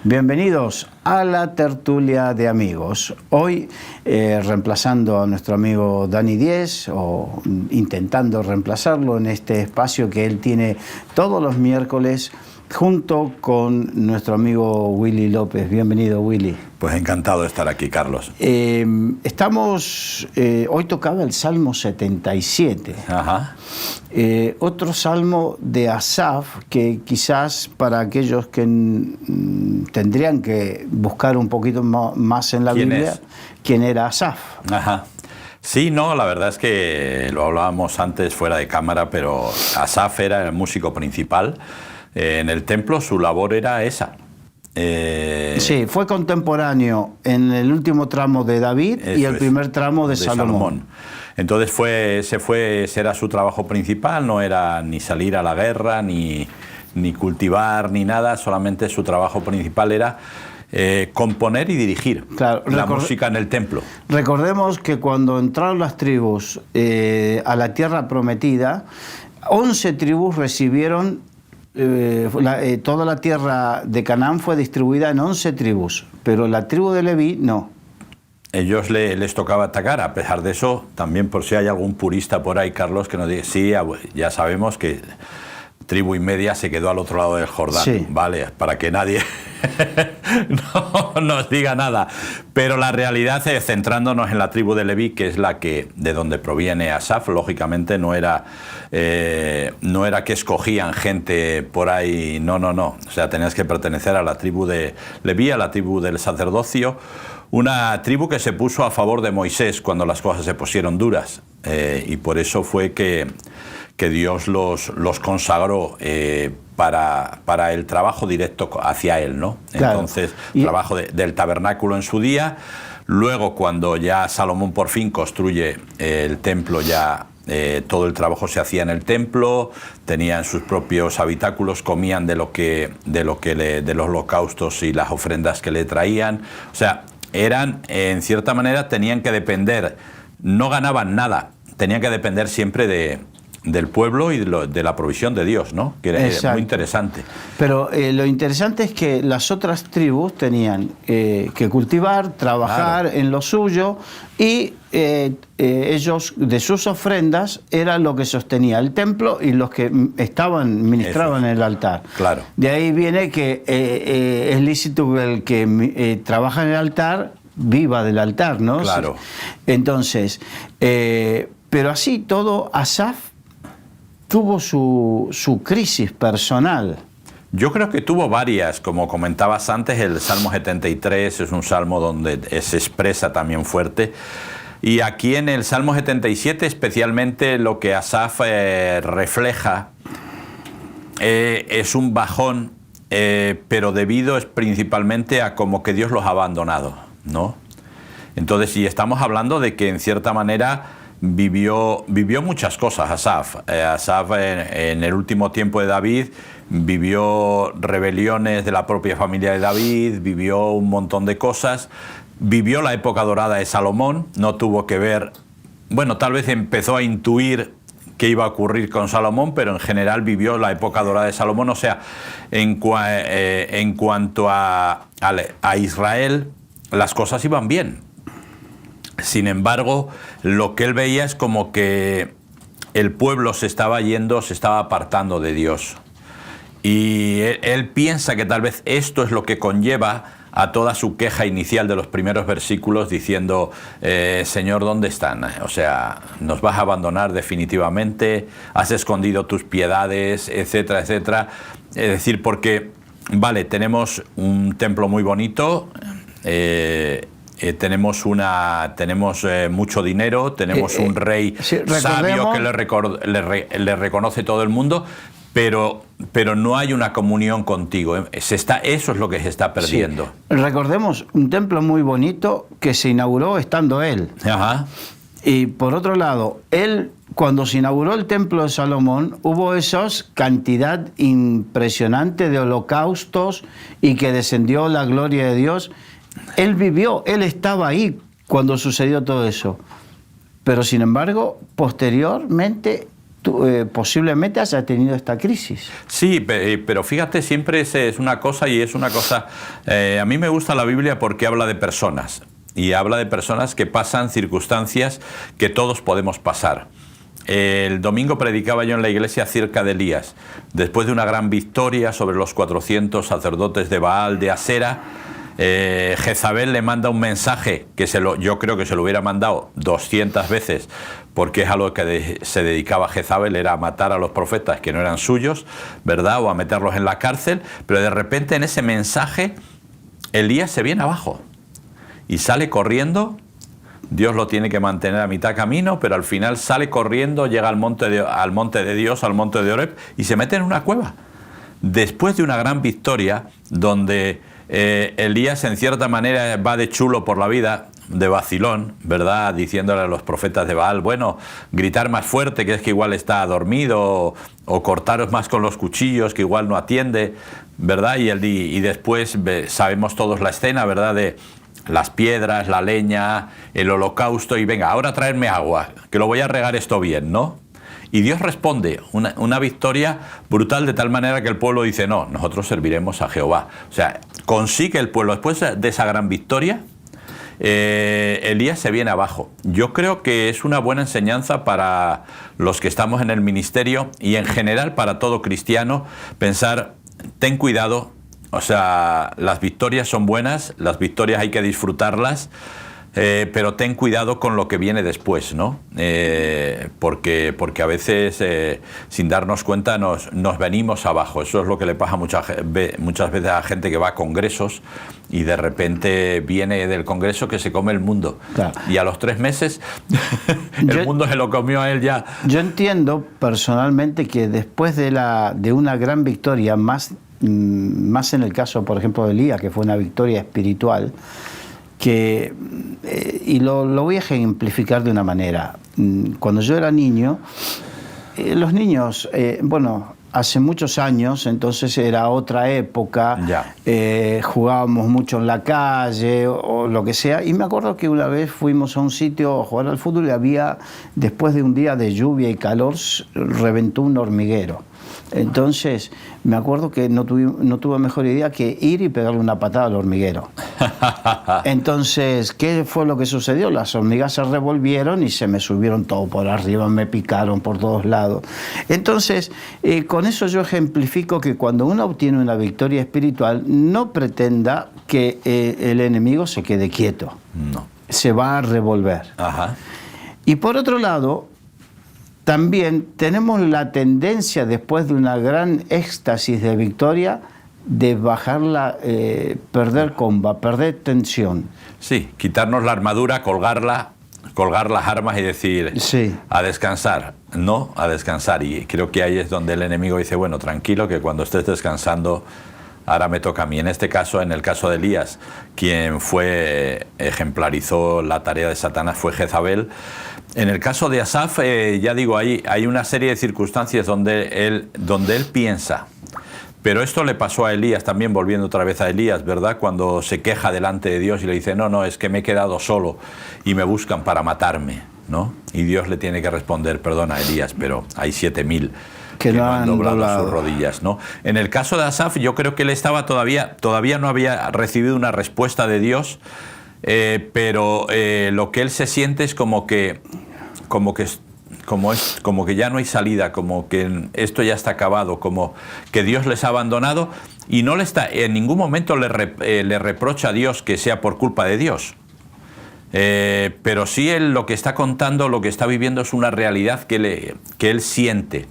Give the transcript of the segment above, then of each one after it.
Bienvenidos a la tertulia de amigos. Hoy reemplazando a nuestro amigo Dani Diez, o intentando reemplazarlo en este espacio que él tiene todos los miércoles junto con nuestro amigo Willy López. Bienvenido, Willy. Pues encantado de estar aquí, Carlos. Hoy tocaba el Salmo 77. Ajá. Otro salmo de Asaf, que quizás para aquellos que tendrían que buscar un poquito más en la Biblia, ¿quién era Asaf? Ajá. Sí, no, la verdad es que lo hablábamos antes fuera de cámara, pero Asaf era el músico principal. En el templo su labor era esa. Sí, fue contemporáneo en el último tramo de David y el primer tramo de Salomón. Entonces ese era su trabajo principal, no era ni salir a la guerra, ni cultivar, ni nada, solamente su trabajo principal era componer y dirigir la música en el templo. Recordemos que cuando entraron las tribus a la tierra prometida, 11 tribus recibieron. Toda la tierra de Canaán fue distribuida en 11 tribus, pero la tribu de Leví no. Ellos les tocaba atacar. A pesar de eso, también por si hay algún purista por ahí, Carlos, que nos dice, sí, ya sabemos que tribu y media se quedó al otro lado del Jordán, sí. Vale, para que nadie no nos diga nada. Pero la realidad es, centrándonos en la tribu de Leví, que es de donde proviene Asaf, lógicamente no era que escogían gente por ahí, no. O sea, tenías que pertenecer a la tribu de Leví, a la tribu del sacerdocio, una tribu que se puso a favor de Moisés cuando las cosas se pusieron duras, y por eso fue que Dios los consagró para el trabajo directo hacia él, ¿no? Claro. Entonces, trabajo del tabernáculo en su día. Luego, cuando ya Salomón por fin construye el templo, ya todo el trabajo se hacía en el templo, tenían sus propios habitáculos, comían de los holocaustos y las ofrendas que le traían. O sea, en cierta manera, tenían que depender, no ganaban nada, tenían que depender siempre del pueblo y de la provisión de Dios, ¿no? Que era muy interesante. Pero lo interesante es que las otras tribus tenían que cultivar, trabajar en lo suyo, y ellos, de sus ofrendas, era lo que sostenía el templo y los que ministraban en el altar. Claro. De ahí viene que es lícito que el que trabaja en el altar viva del altar, ¿no? Claro. Entonces, pero así todo, Asaf tuvo su crisis personal. Yo creo que tuvo varias, como comentabas antes. El Salmo 73 es un salmo donde se expresa también fuerte. Y aquí en el Salmo 77 especialmente lo que Asaf refleja es un bajón, pero debido principalmente a como que Dios los ha abandonado, ¿no? Entonces, y estamos hablando de que en cierta manera vivió muchas cosas Asaf. Asaf en el último tiempo de David vivió rebeliones de la propia familia de David, vivió un montón de cosas, vivió la época dorada de Salomón, no tuvo que ver, bueno, tal vez empezó a intuir qué iba a ocurrir con Salomón, pero en general vivió la época dorada de Salomón. O sea, en cuanto a Israel, las cosas iban bien. Sin embargo, lo que él veía es como que el pueblo se estaba apartando de Dios. Y él piensa que tal vez esto es lo que conlleva a toda su queja inicial de los primeros versículos, diciendo, Señor, ¿dónde están? O sea, nos vas a abandonar definitivamente, has escondido tus piedades, etcétera, etcétera. Es decir, porque, vale, tenemos un templo muy bonito, tenemos mucho dinero, tenemos un rey sabio que le reconoce todo el mundo, pero no hay una comunión contigo. Eso es lo que se está perdiendo. Sí. Recordemos un templo muy bonito que se inauguró estando él. Ajá. Y por otro lado, cuando se inauguró el templo de Salomón, hubo cantidad impresionante de holocaustos y que descendió la gloria de Dios. Él estaba ahí cuando sucedió todo eso. Pero sin embargo, posteriormente, tú, posiblemente hayas tenido esta crisis. Sí, pero fíjate, siempre es una cosa y es una cosa... a mí me gusta la Biblia porque habla de personas, y habla de personas que pasan circunstancias que todos podemos pasar. El domingo predicaba yo en la iglesia acerca de Elías. Después de una gran victoria sobre los 400 sacerdotes de Baal, de Asera, Jezabel le manda un mensaje que yo creo que se lo hubiera mandado 200 veces, porque es a lo que se dedicaba Jezabel, era a matar a los profetas que no eran suyos, ¿verdad? O a meterlos en la cárcel. Pero de repente en ese mensaje Elías se viene abajo y sale corriendo. Dios lo tiene que mantener a mitad camino, pero al final sale corriendo, llega al monte de Dios, al monte de Oreb, y se mete en una cueva. Después de una gran victoria, donde Elías en cierta manera va de chulo por la vida, de vacilón, ¿verdad? Diciéndole a los profetas de Baal, bueno, gritar más fuerte, que es que igual está dormido, o cortaros más con los cuchillos, que igual no atiende, ¿verdad? Y después sabemos todos la escena, ¿verdad? De las piedras, la leña, el holocausto, y venga, ahora traerme agua, que lo voy a regar esto bien, ¿no? Y Dios responde, una victoria brutal, de tal manera que el pueblo dice, no, nosotros serviremos a Jehová. O sea, consigue el pueblo, después de esa gran victoria, Elías se viene abajo. Yo creo que es una buena enseñanza para los que estamos en el ministerio y en general para todo cristiano, pensar, ten cuidado. O sea, las victorias son buenas, las victorias hay que disfrutarlas, pero ten cuidado con lo que viene después, ¿no? Porque a veces, sin darnos cuenta, nos venimos abajo. Eso es lo que le pasa muchas veces a gente que va a congresos y de repente viene del congreso que se come el mundo. Claro. Y a los 3 meses el mundo se lo comió a él ya. Yo entiendo personalmente que después de una gran victoria, más en el caso, por ejemplo, de Elías, que fue una victoria espiritual, y lo voy a ejemplificar de una manera. Cuando yo era niño, los niños, hace muchos años, entonces era otra época, jugábamos mucho en la calle o lo que sea, y me acuerdo que una vez fuimos a un sitio a jugar al fútbol y después de un día de lluvia y calor, reventó un hormiguero. Entonces, me acuerdo que no tuve mejor idea que ir y pegarle una patada al hormiguero. Entonces, ¿qué fue lo que sucedió? Las hormigas se revolvieron y se me subieron todo por arriba, me picaron por todos lados. Entonces, con eso yo ejemplifico que cuando uno obtiene una victoria espiritual, no pretenda que el enemigo se quede quieto. No. Se va a revolver. Ajá. Y por otro lado, también tenemos la tendencia, después de una gran éxtasis de victoria, de bajarla, perder comba, perder tensión. Sí, quitarnos la armadura, colgar las armas y decir, sí, a descansar, no, a descansar. Y creo que ahí es donde el enemigo dice, bueno, tranquilo, que cuando estés descansando, ahora me toca a mí. En este caso, en el caso de Elías, quien ejemplarizó la tarea de Satanás fue Jezabel. En el caso de Asaf, ya digo, hay una serie de circunstancias donde él piensa. Pero esto le pasó a Elías también, volviendo otra vez a Elías, ¿verdad? Cuando se queja delante de Dios y le dice, no, es que me he quedado solo y me buscan para matarme, ¿no? Y Dios le tiene que responder, perdona Elías, pero hay 7000 que no han doblado sus rodillas, ¿no? En el caso de Asaf, yo creo que él estaba todavía no había recibido una respuesta de Dios, pero lo que él se siente es como que ya no hay salida, como que esto ya está acabado, como que Dios les ha abandonado, y en ningún momento le reprocha a Dios que sea por culpa de Dios. Pero sí él lo que está contando, lo que está viviendo es una realidad que él siente.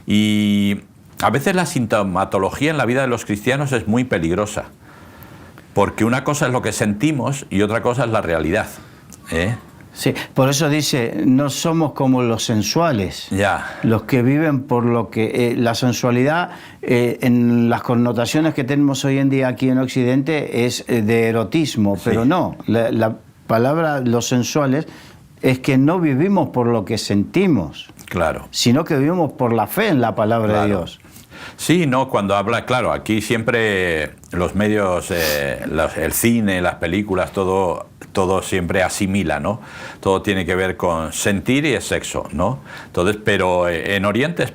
Y a veces la sintomatología en la vida de los cristianos es muy peligrosa, porque una cosa es lo que sentimos y otra cosa es la realidad. Sí, por eso dice, no somos como los sensuales, los que viven por lo que... la sensualidad, en las connotaciones que tenemos hoy en día aquí en Occidente, es de erotismo, pero no, la palabra los sensuales es que no vivimos por lo que sentimos, claro, sino que vivimos por la fe en la palabra de Dios. Sí, no, cuando habla, claro, aquí siempre los medios, el cine, las películas, todo siempre asimila, ¿no? Todo tiene que ver con sentir y es sexo, ¿no? Entonces, pero en Oriente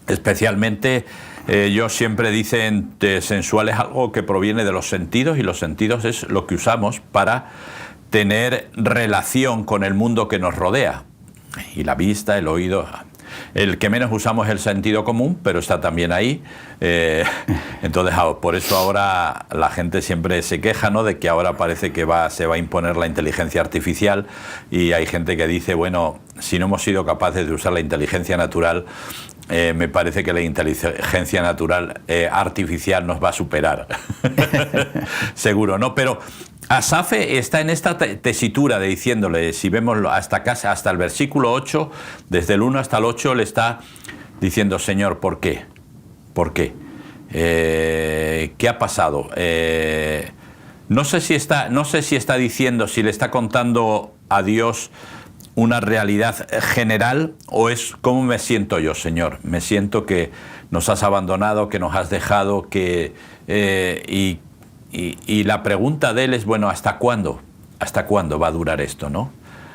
especialmente, ellos siempre dicen que sensual es algo que proviene de los sentidos, y los sentidos es lo que usamos para tener relación con el mundo que nos rodea. Y la vista, el oído. El que menos usamos es el sentido común, pero está también ahí. Entonces, por eso ahora la gente siempre se queja, ¿no?, de que ahora parece que se va a imponer la inteligencia artificial, y hay gente que dice, bueno, si no hemos sido capaces de usar la inteligencia natural, me parece que la inteligencia natural artificial nos va a superar. Seguro, ¿no? Pero Asaf está en esta tesitura de diciéndole, si vemos hasta el versículo 8, desde el 1 hasta el 8, le está diciendo, Señor, ¿por qué? ¿Por qué? ¿Qué ha pasado? No sé si está diciendo, si le está contando a Dios una realidad general, o es cómo me siento yo, Señor. Me siento que nos has abandonado, que nos has dejado, y la pregunta de él es, bueno, ¿hasta cuándo? ¿Hasta cuándo va a durar esto, no?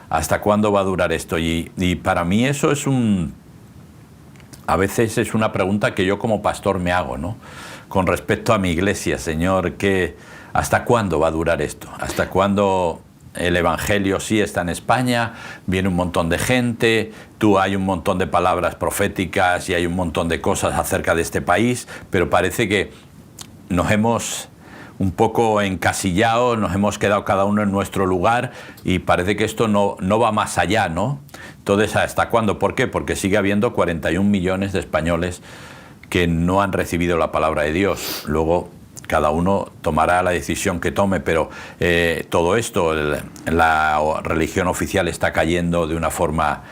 ¿Hasta cuándo va a durar esto? Y para mí eso es a veces es una pregunta que yo como pastor me hago, ¿no? Con respecto a mi iglesia, Señor, ¿hasta cuándo va a durar esto? ¿Hasta cuándo el Evangelio sí está en España, viene un montón de gente, hay un montón de palabras proféticas y hay un montón de cosas acerca de este país, pero parece que nos hemos un poco encasillado, nos hemos quedado cada uno en nuestro lugar, y parece que esto no va más allá, ¿no? Entonces, ¿hasta cuándo? ¿Por qué? Porque sigue habiendo 41 millones de españoles que no han recibido la palabra de Dios. Luego, cada uno tomará la decisión que tome, pero todo esto, la religión oficial está cayendo de una forma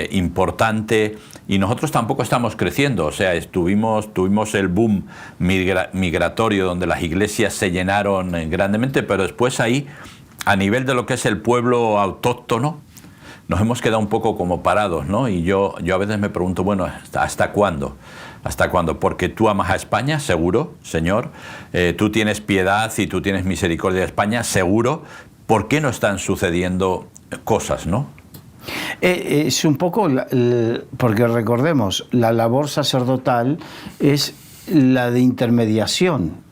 importante, y nosotros tampoco estamos creciendo. O sea, tuvimos el boom migratorio donde las iglesias se llenaron grandemente, pero después ahí, a nivel de lo que es el pueblo autóctono, nos hemos quedado un poco como parados, ¿no? Y yo a veces me pregunto, bueno, ¿hasta cuándo? ¿Hasta cuándo? Porque tú amas a España, seguro, Señor. Tú tienes piedad y tú tienes misericordia de España, seguro. ¿Por qué no están sucediendo cosas, no? Es un poco, porque recordemos, la labor sacerdotal es la de intermediación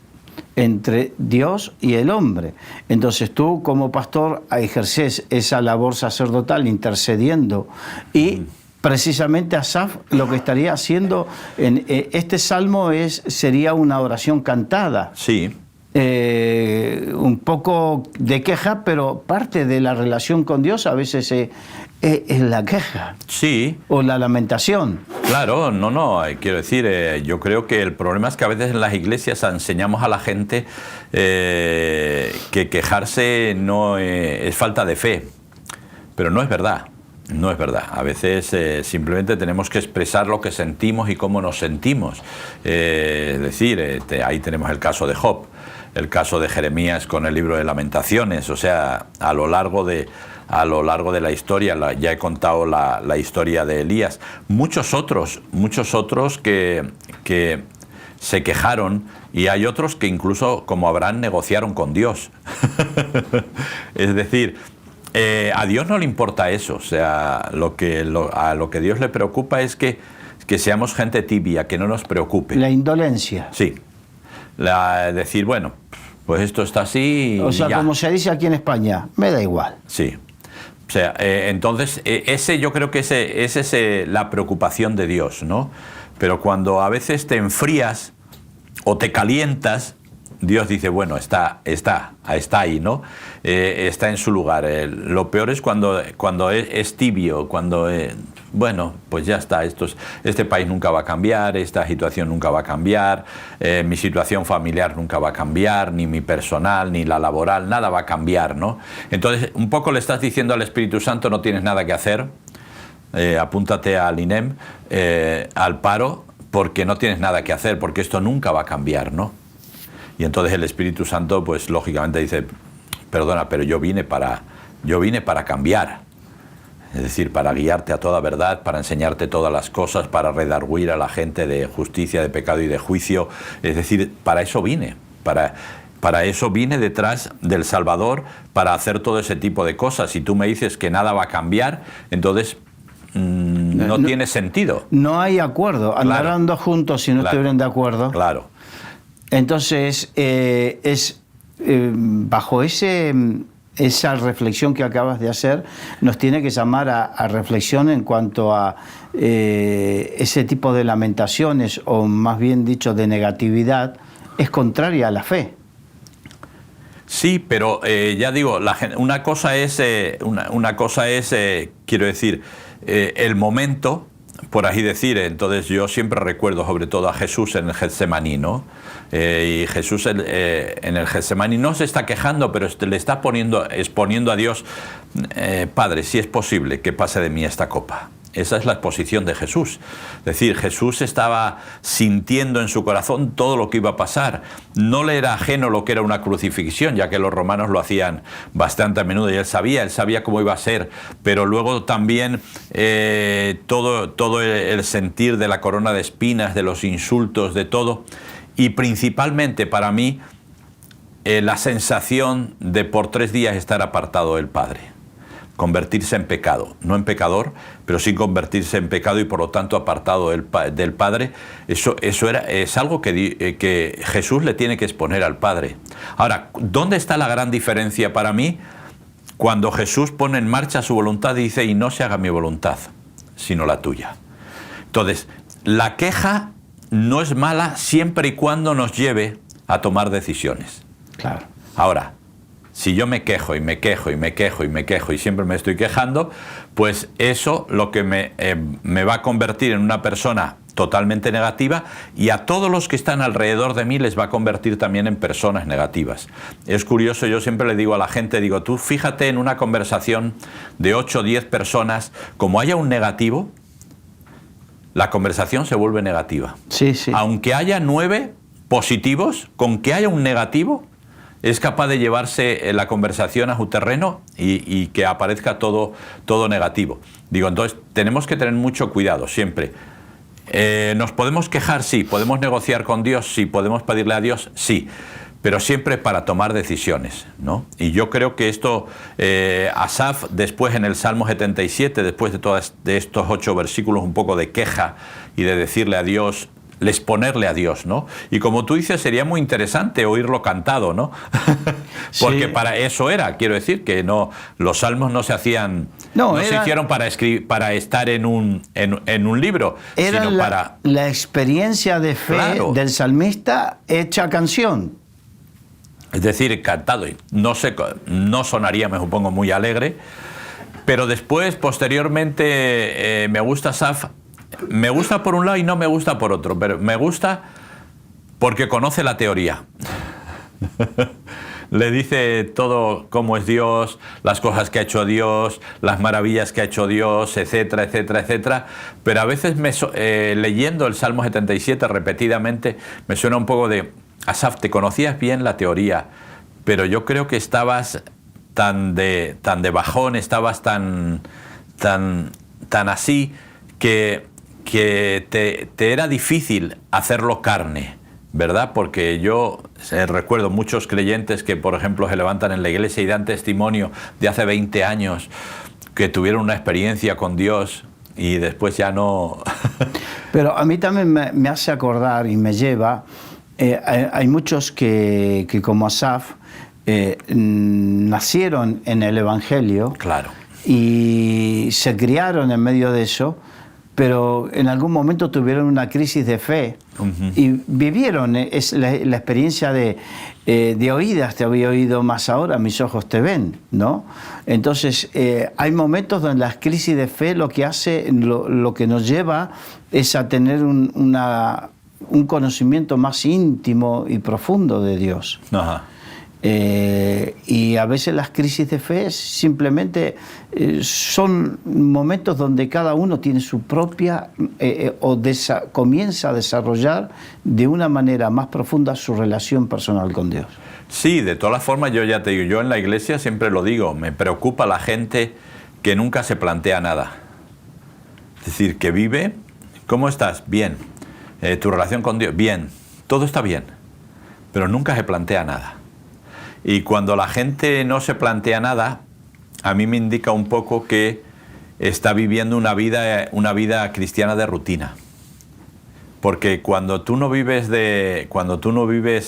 entre Dios y el hombre. Entonces tú como pastor ejerces esa labor sacerdotal intercediendo, y precisamente Asaf lo que estaría haciendo en este salmo sería una oración cantada. Sí. Un poco de queja, pero parte de la relación con Dios a veces es la queja. Sí. O la lamentación. Claro, no, quiero decir, yo creo que el problema es que a veces en las iglesias enseñamos a la gente que quejarse no es falta de fe, pero no es verdad. No es verdad. A veces simplemente tenemos que expresar lo que sentimos y cómo nos sentimos. Es decir, ahí tenemos el caso de Job, el caso de Jeremías con el libro de Lamentaciones. O sea, a lo largo de la historia, ya he contado la historia de Elías. Muchos otros que se quejaron, y hay otros que incluso, como Abraham, negociaron con Dios. Es decir, a Dios no le importa eso. O sea, a lo que Dios le preocupa es que seamos gente tibia, que no nos preocupe. La indolencia. Sí. Decir, bueno, pues esto está así. O sea, ya. como se dice aquí en España, me da igual. Sí. O sea, entonces, yo creo que esa es la preocupación de Dios, ¿no? Pero cuando a veces te enfrías o te calientas, Dios dice, bueno, está ahí, ¿no? Está en su lugar. Lo peor es cuando es tibio, cuando, bueno, pues ya está, este país nunca va a cambiar, esta situación nunca va a cambiar, mi situación familiar nunca va a cambiar, ni mi personal, ni la laboral, nada va a cambiar, ¿no? Entonces, un poco le estás diciendo al Espíritu Santo, no tienes nada que hacer, apúntate al INEM, al paro, porque no tienes nada que hacer, porque esto nunca va a cambiar, ¿no? Y entonces el Espíritu Santo, pues lógicamente dice, perdona, pero yo vine para cambiar. Es decir, para guiarte a toda verdad, para enseñarte todas las cosas, para redarguir a la gente de justicia, de pecado y de juicio. Es decir, para eso vine, para eso vine detrás del Salvador, para hacer todo ese tipo de cosas. Si tú me dices que nada va a cambiar, entonces no tiene sentido. No hay acuerdo, andarán dos juntos si no estuvieran de acuerdo. Claro. Entonces, bajo esa reflexión que acabas de hacer, nos tiene que llamar a reflexión en cuanto a ese tipo de lamentaciones, o más bien dicho, de negatividad, es contraria a la fe. Sí, pero ya digo, una cosa es, quiero decir, el momento, por así decir. Entonces yo siempre recuerdo sobre todo a Jesús en el Getsemaní, ¿no? Y Jesús en el Getsemaní no se está quejando, pero le está exponiendo a Dios, Padre, si es posible que pase de mí esta copa. Esa es la exposición de Jesús. Es decir, Jesús estaba sintiendo en su corazón todo lo que iba a pasar. No le era ajeno lo que era una crucifixión, ya que los romanos lo hacían bastante a menudo y él sabía cómo iba a ser. Pero luego también todo el sentir de la corona de espinas, de los insultos, de todo. Y principalmente para mí, la sensación de por 3 días estar apartado del Padre. Convertirse en pecado, no en pecador, pero sí convertirse en pecado y por lo tanto apartado del Padre. Eso es algo que Jesús le tiene que exponer al Padre. Ahora, ¿dónde está la gran diferencia para mí? Cuando Jesús pone en marcha su voluntad y dice, y no se haga mi voluntad, sino la tuya. Entonces, la queja no es mala siempre y cuando nos lleve a tomar decisiones. Claro. Ahora, si yo me quejo y me quejo y me quejo y me quejo y siempre me estoy quejando, pues eso lo que me va a convertir en una persona totalmente negativa, y a todos los que están alrededor de mí les va a convertir también en personas negativas. Es curioso, yo siempre le digo a la gente, digo, tú fíjate en una conversación de 8 o 10 personas, como haya un negativo, la conversación se vuelve negativa. Sí, sí. Aunque haya 9 positivos, con que haya un negativo, es capaz de llevarse la conversación a su terreno y que aparezca todo negativo. Digo, entonces tenemos que tener mucho cuidado siempre. ¿Nos podemos quejar? Sí. ¿Podemos negociar con Dios? Sí. ¿Podemos pedirle a Dios? Sí. Pero siempre para tomar decisiones, ¿no? Y yo creo que esto, Asaf, después en el Salmo 77, después de estos 8 versículos un poco de queja y de decirle a Dios, exponerle a Dios, ¿no? Y como tú dices, sería muy interesante oírlo cantado, ¿no? Porque sí, para eso era, quiero decir, que no, los salmos no se hacían, no se hicieron para estar en un libro, era sino para la experiencia de fe, claro, del salmista hecha canción. Es decir, cantado. No sonaría, me supongo, muy alegre, pero después, posteriormente, me gusta Asaf. Me gusta por un lado y no me gusta por otro, pero me gusta porque conoce la teoría. Le dice todo cómo es Dios, las cosas que ha hecho Dios, las maravillas que ha hecho Dios, etcétera, etcétera, etcétera. Pero a veces leyendo el Salmo 77 repetidamente me suena un poco de, Asaf, te conocías bien la teoría, pero yo creo que estabas tan de bajón, estabas tan así que te era difícil hacerlo carne, ¿verdad? Porque yo recuerdo muchos creyentes que, por ejemplo, se levantan en la iglesia y dan testimonio de hace 20 años que tuvieron una experiencia con Dios y después ya no... Pero a mí también me hace acordar y me lleva, hay muchos que como Asaf nacieron en el Evangelio, claro, y se criaron en medio de eso, pero en algún momento tuvieron una crisis de fe, y vivieron la experiencia de oídas, te había oído, más ahora mis ojos te ven, ¿no? Entonces hay momentos donde las crisis de fe lo que hace, lo que nos lleva es a tener un conocimiento más íntimo y profundo de Dios. Ajá. Y a veces las crisis de fe simplemente son momentos donde cada uno tiene su propia comienza a desarrollar de una manera más profunda su relación personal con Dios. Sí, de todas las formas, yo ya te digo, yo en la iglesia siempre lo digo, me preocupa la gente que nunca se plantea nada. Es decir, que vive, ¿cómo estás? Bien. ¿Tu relación con Dios? Bien. Todo está bien, pero nunca se plantea nada. Y cuando la gente no se plantea nada, a mí me indica un poco que está viviendo una vida cristiana de rutina. Porque cuando tú no vives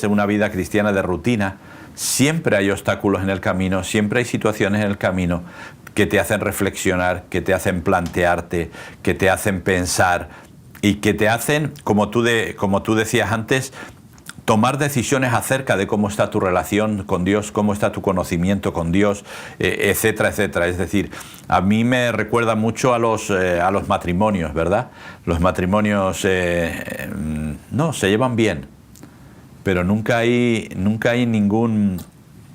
una vida cristiana de rutina, siempre hay obstáculos en el camino, siempre hay situaciones en el camino que te hacen reflexionar, que te hacen plantearte, que te hacen pensar y que te hacen, como tú decías antes, tomar decisiones acerca de cómo está tu relación con Dios, cómo está tu conocimiento con Dios, etcétera, etcétera. Es decir, a mí me recuerda mucho a los matrimonios, ¿verdad? Los matrimonios no, se llevan bien, pero nunca hay ningún...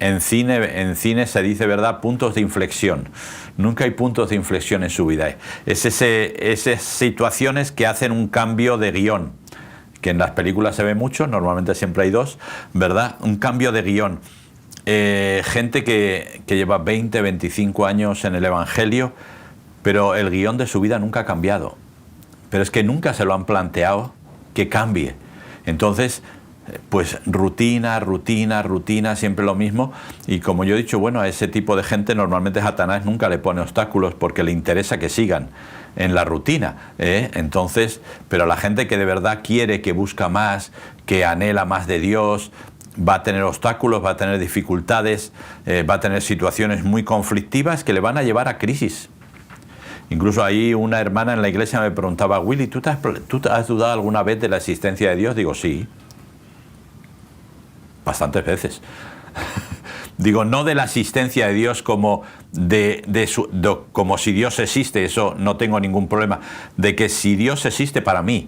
En cine se dice, ¿verdad?, puntos de inflexión. Nunca hay puntos de inflexión en su vida. Es esas situaciones que hacen un cambio de guión, que en las películas se ve mucho, normalmente siempre hay dos, ¿verdad? Un cambio de guión. Gente que lleva 20, 25 años en el Evangelio, pero el guión de su vida nunca ha cambiado. Pero es que nunca se lo han planteado que cambie. Entonces, pues rutina, siempre lo mismo. Y como yo he dicho, bueno, a ese tipo de gente normalmente Satanás nunca le pone obstáculos porque le interesa que sigan en la rutina, Entonces, pero la gente que de verdad quiere, que busca más, que anhela más de Dios, va a tener obstáculos, va a tener dificultades, va a tener situaciones muy conflictivas que le van a llevar a crisis. Incluso ahí una hermana en la iglesia me preguntaba, Willy, ¿tú has dudado alguna vez de la existencia de Dios? Digo, sí, bastantes veces. Digo, no de la existencia de Dios como como si Dios existe, eso no tengo ningún problema, de que si Dios existe para mí.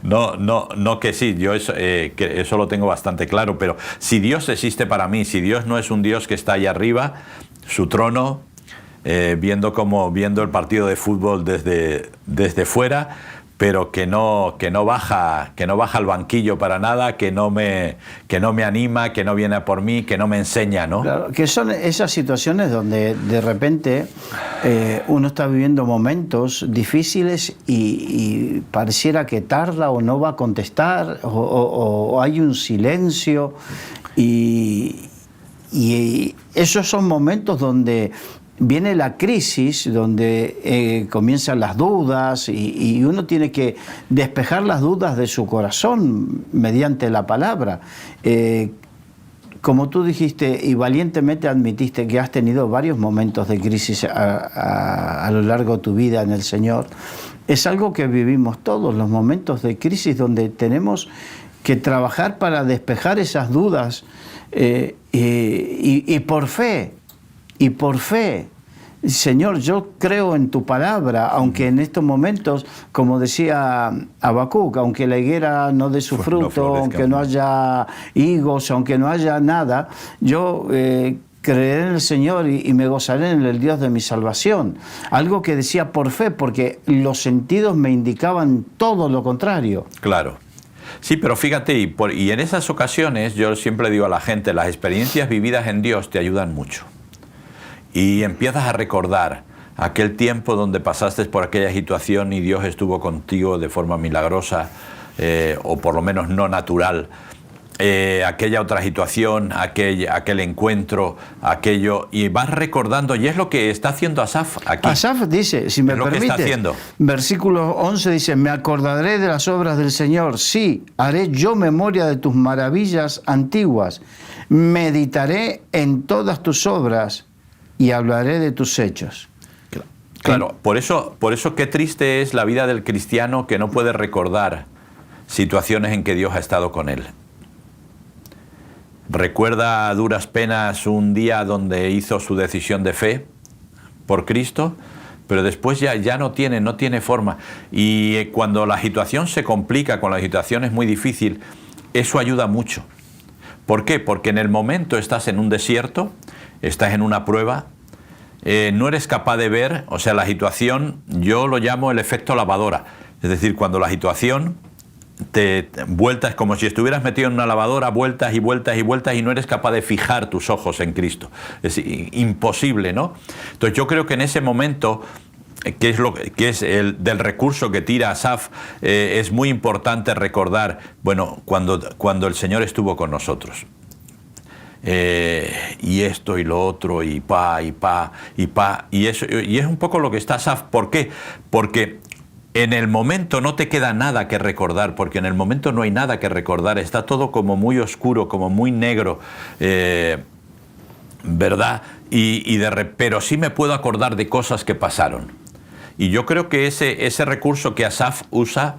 No que sí, yo que eso lo tengo bastante claro, pero si Dios existe para mí, si Dios no es un Dios que está allá arriba, su trono, viendo el partido de fútbol desde fuera, pero que no baja al banquillo para nada, que no me anima, que no viene a por mí, que no me enseña, ¿no? Claro, que son esas situaciones donde de repente uno está viviendo momentos difíciles y pareciera que tarda o no va a contestar o hay un silencio y esos son momentos donde viene la crisis, donde comienzan las dudas y uno tiene que despejar las dudas de su corazón mediante la palabra. Como tú dijiste y valientemente admitiste que has tenido varios momentos de crisis a lo largo de tu vida en el Señor, es algo que vivimos todos, los momentos de crisis donde tenemos que trabajar para despejar esas dudas y por fe. Y por fe, Señor, yo creo en tu palabra, aunque en estos momentos, como decía Habacuc, aunque la higuera no dé su fruto, aunque no haya higos, aunque no haya nada, yo creeré en el Señor y me gozaré en el Dios de mi salvación. Algo que decía por fe, porque los sentidos me indicaban todo lo contrario. Claro. Sí, pero fíjate, y en esas ocasiones yo siempre digo a la gente, las experiencias vividas en Dios te ayudan mucho. Y empiezas a recordar aquel tiempo donde pasaste por aquella situación y Dios estuvo contigo de forma milagrosa, o por lo menos no natural. Aquella otra situación, aquel encuentro, aquello, y vas recordando, y es lo que está haciendo Asaf aquí. Asaf dice, si me permite, versículo 11 dice, me acordaré de las obras del Señor, sí, haré yo memoria de tus maravillas antiguas, meditaré en todas tus obras y hablaré de tus hechos. Claro, por eso qué triste es la vida del cristiano que no puede recordar situaciones en que Dios ha estado con él. Recuerda a duras penas un día donde hizo su decisión de fe por Cristo, pero después ya no tiene forma. Y cuando la situación se complica, cuando la situación es muy difícil, eso ayuda mucho. ¿Por qué? Porque en el momento estás en un desierto, estás en una prueba, no eres capaz de ver, o sea, la situación, yo lo llamo el efecto lavadora. Es decir, cuando la situación vueltas, como si estuvieras metido en una lavadora, vueltas y vueltas y vueltas, y no eres capaz de fijar tus ojos en Cristo. Es imposible, ¿no? Entonces yo creo que en ese momento, que es el del recurso que tira Asaf, es muy importante recordar, bueno, cuando el Señor estuvo con nosotros. Y esto y lo otro, y eso, y es un poco lo que está Asaf. ¿Por qué? Porque en el momento no te queda nada que recordar, porque en el momento no hay nada que recordar, está todo como muy oscuro, como muy negro, ¿verdad? Pero sí me puedo acordar de cosas que pasaron. Y yo creo que ese recurso que Asaf usa,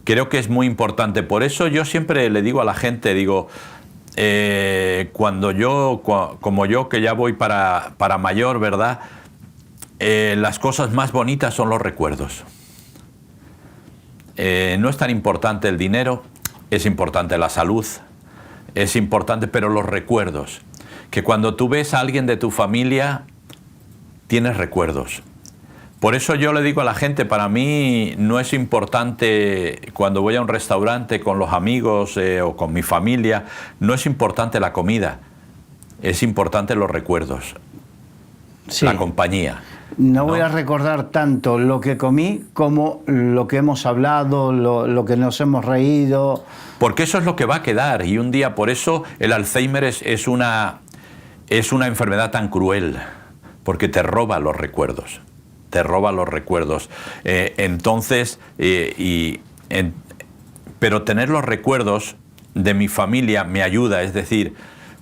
creo que es muy importante. Por eso yo siempre le digo a la gente, digo, como yo que ya voy para mayor, ¿verdad? Las cosas más bonitas son los recuerdos. No es tan importante el dinero, es importante la salud, es importante, pero los recuerdos. Que cuando tú ves a alguien de tu familia, tienes recuerdos. Por eso yo le digo a la gente, para mí no es importante cuando voy a un restaurante con los amigos o con mi familia, no es importante la comida, es importante los recuerdos, sí, la compañía. No voy a recordar tanto lo que comí como lo que hemos hablado, lo que nos hemos reído. Porque eso es lo que va a quedar, y un día, por eso el Alzheimer es una enfermedad tan cruel, porque te roba los recuerdos. Te roba los recuerdos. Pero tener los recuerdos de mi familia me ayuda, es decir,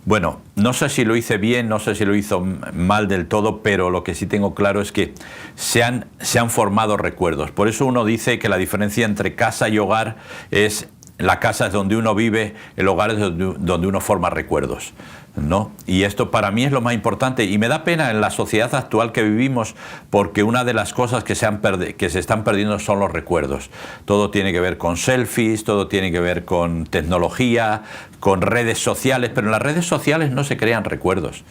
bueno, no sé si lo hice bien, no sé si lo hizo mal del todo, pero lo que sí tengo claro es que se han formado recuerdos. Por eso uno dice que la diferencia entre casa y hogar es: la casa es donde uno vive, el hogar es donde uno forma recuerdos, ¿no? Y esto para mí es lo más importante, y me da pena en la sociedad actual que vivimos, porque una de las cosas que se están perdiendo son los recuerdos. Todo tiene que ver con selfies, todo tiene que ver con tecnología, con redes sociales, pero en las redes sociales no se crean recuerdos.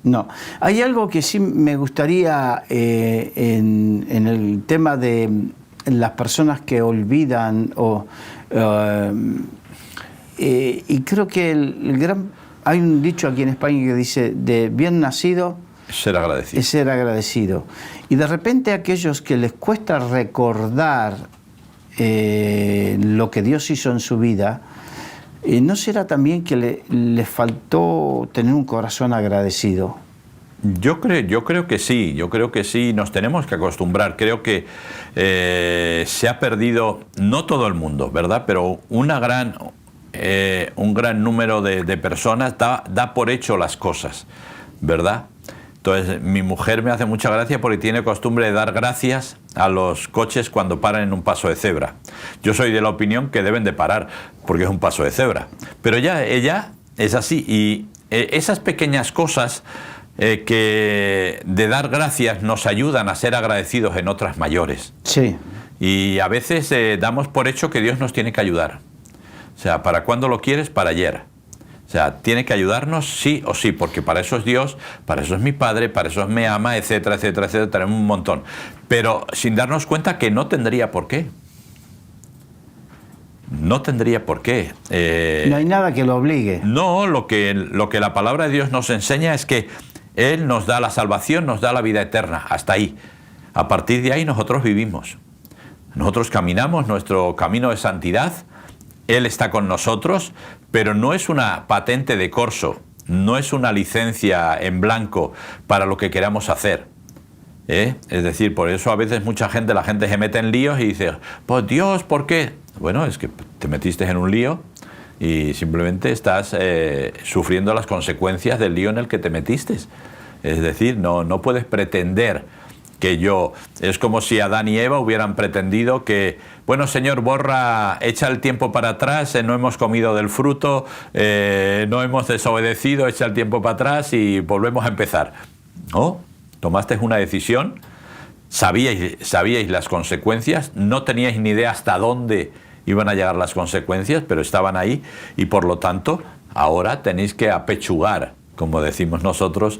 No. Hay algo que sí me gustaría en el tema de las personas que olvidan y creo que hay un dicho aquí en España que dice: de bien nacido ser agradecido. Es ser agradecido. Y de repente aquellos que les cuesta recordar lo que Dios hizo en su vida, ¿no será también que les faltó tener un corazón agradecido? Yo creo que sí, nos tenemos que acostumbrar. Creo que se ha perdido, no todo el mundo, ¿verdad? Pero un gran número de personas da por hecho las cosas, ¿verdad? Entonces, mi mujer me hace mucha gracia porque tiene costumbre de dar gracias a los coches cuando paran en un paso de cebra. Yo soy de la opinión que deben de parar porque es un paso de cebra. Pero ella es así, y esas pequeñas cosas que de dar gracias nos ayudan a ser agradecidos en otras mayores. Sí. Y a veces damos por hecho que Dios nos tiene que ayudar. O sea, ¿para cuándo lo quieres? Para ayer. O sea, tiene que ayudarnos sí o sí, porque para eso es Dios, para eso es mi Padre, para eso me ama, etcétera, etcétera, etcétera. Tenemos un montón. Pero sin darnos cuenta que no tendría por qué. No tendría por qué. No hay nada que lo obligue. No, lo que la palabra de Dios nos enseña es que Él nos da la salvación, nos da la vida eterna, hasta ahí. A partir de ahí nosotros vivimos. Nosotros caminamos nuestro camino de santidad, Él está con nosotros, pero no es una patente de corso, no es una licencia en blanco para lo que queramos hacer. Es decir, por eso a veces la gente se mete en líos y dice: pues Dios, ¿por qué? Bueno, es que te metiste en un lío y simplemente estás sufriendo las consecuencias del lío en el que te metiste. Es decir, no puedes pretender que es como si Adán y Eva hubieran pretendido que, bueno, Señor, echa el tiempo para atrás, no hemos comido del fruto, no hemos desobedecido, echa el tiempo para atrás y volvemos a empezar. ¿No? Tomaste una decisión, sabíais las consecuencias, no teníais ni idea hasta dónde iban a llegar las consecuencias, pero estaban ahí, y por lo tanto ahora tenéis que apechugar, como decimos nosotros,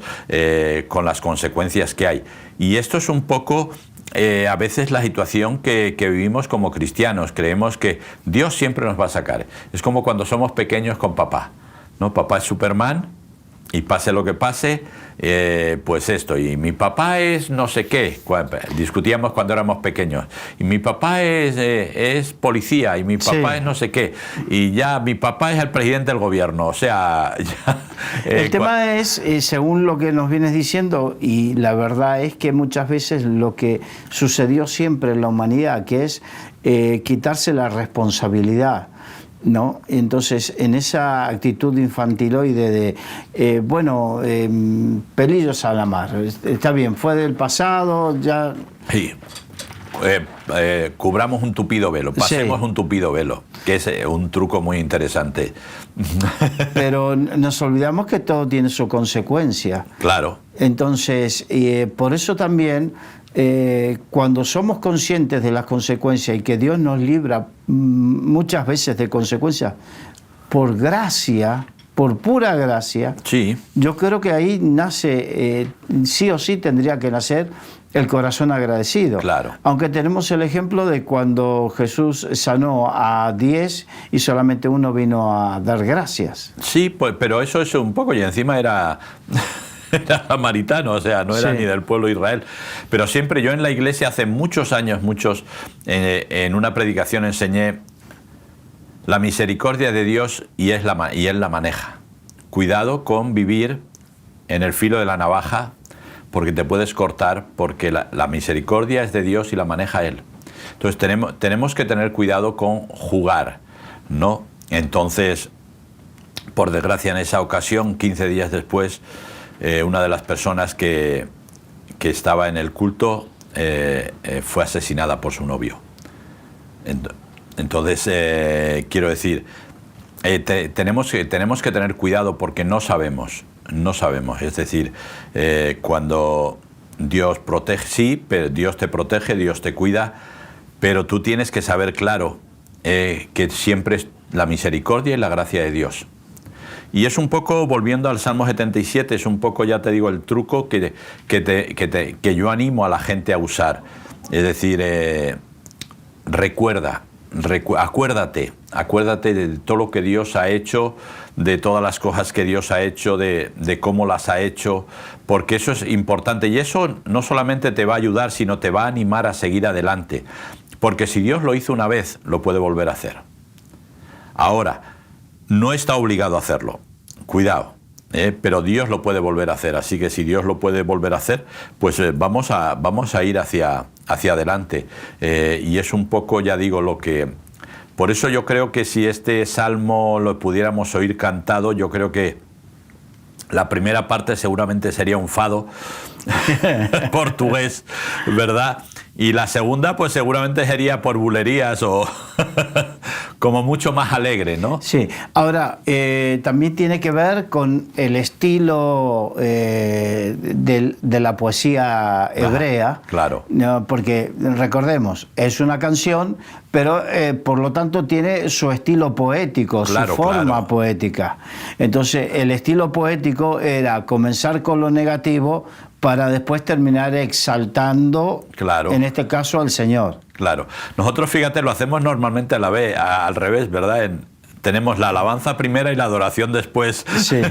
con las consecuencias que hay. Y esto es un poco a veces la situación que vivimos como cristianos. Creemos que Dios siempre nos va a sacar. Es como cuando somos pequeños con papá, ¿no? Papá es Superman y pase lo que pase, pues esto. Y mi papá es no sé qué. Discutíamos cuando éramos pequeños. Y mi papá es policía y mi papá es no sé qué. Y ya mi papá es el presidente del gobierno. O sea... Ya, el tema es, según lo que nos vienes diciendo, y la verdad es que muchas veces lo que sucedió siempre en la humanidad, que es quitarse la responsabilidad, ¿no? Entonces, en esa actitud infantiloide de, pelillos a la mar, está bien, fue del pasado, ya... Sí. Cubramos un tupido velo, pasemos un tupido velo, que es un truco muy interesante. Pero nos olvidamos que todo tiene su consecuencia. Claro. Entonces, por eso también, cuando somos conscientes de las consecuencias y que Dios nos libra muchas veces de consecuencias por gracia, por pura gracia, sí, yo creo que ahí nace, sí o sí tendría que nacer el corazón agradecido. Claro. Aunque tenemos el ejemplo de cuando Jesús sanó a 10 y solamente uno vino a dar gracias. Sí, pues, pero eso es un poco, y encima era samaritano, o sea, no era ni del pueblo de Israel. Pero siempre yo en la iglesia hace muchos años, en una predicación enseñé la misericordia de Dios y Él la maneja. Cuidado con vivir en el filo de la navaja, porque te puedes cortar, porque la misericordia es de Dios y la maneja Él. Entonces tenemos que tener cuidado con jugar, ¿no? Entonces, por desgracia, en esa ocasión, 15 días después, una de las personas que estaba en el culto fue asesinada por su novio. Entonces, quiero decir, tenemos que tener cuidado porque no sabemos. Es decir, cuando Dios protege, sí, pero Dios te protege, Dios te cuida, pero tú tienes que saber claro que siempre es la misericordia y la gracia de Dios. Y es un poco, volviendo al Salmo 77, es un poco, ya te digo, el truco que yo animo a la gente a usar. Es decir, acuérdate de todo lo que Dios ha hecho, de todas las cosas que Dios ha hecho, de cómo las ha hecho, porque eso es importante. Y eso no solamente te va a ayudar, sino te va a animar a seguir adelante. Porque si Dios lo hizo una vez, lo puede volver a hacer. Ahora, no está obligado a hacerlo. Cuidado. Pero Dios lo puede volver a hacer, así que si Dios lo puede volver a hacer, pues vamos a ir hacia adelante. Y es un poco, ya digo, lo que... Por eso yo creo que si este salmo lo pudiéramos oír cantado, yo creo que la primera parte seguramente sería un fado portugués, ¿verdad? Y la segunda, pues seguramente sería por bulerías o como mucho más alegre, ¿no? Sí. Ahora, también tiene que ver con el estilo de la poesía hebrea. Claro. ¿No? Porque, recordemos, es una canción, pero por lo tanto tiene su estilo poético, claro, su forma poética. Entonces, el estilo poético era comenzar con lo negativo para después terminar exaltando, en este caso, al Señor. Claro. Nosotros, fíjate, lo hacemos normalmente al revés, ¿verdad? Tenemos la alabanza primera y la adoración después. Sí.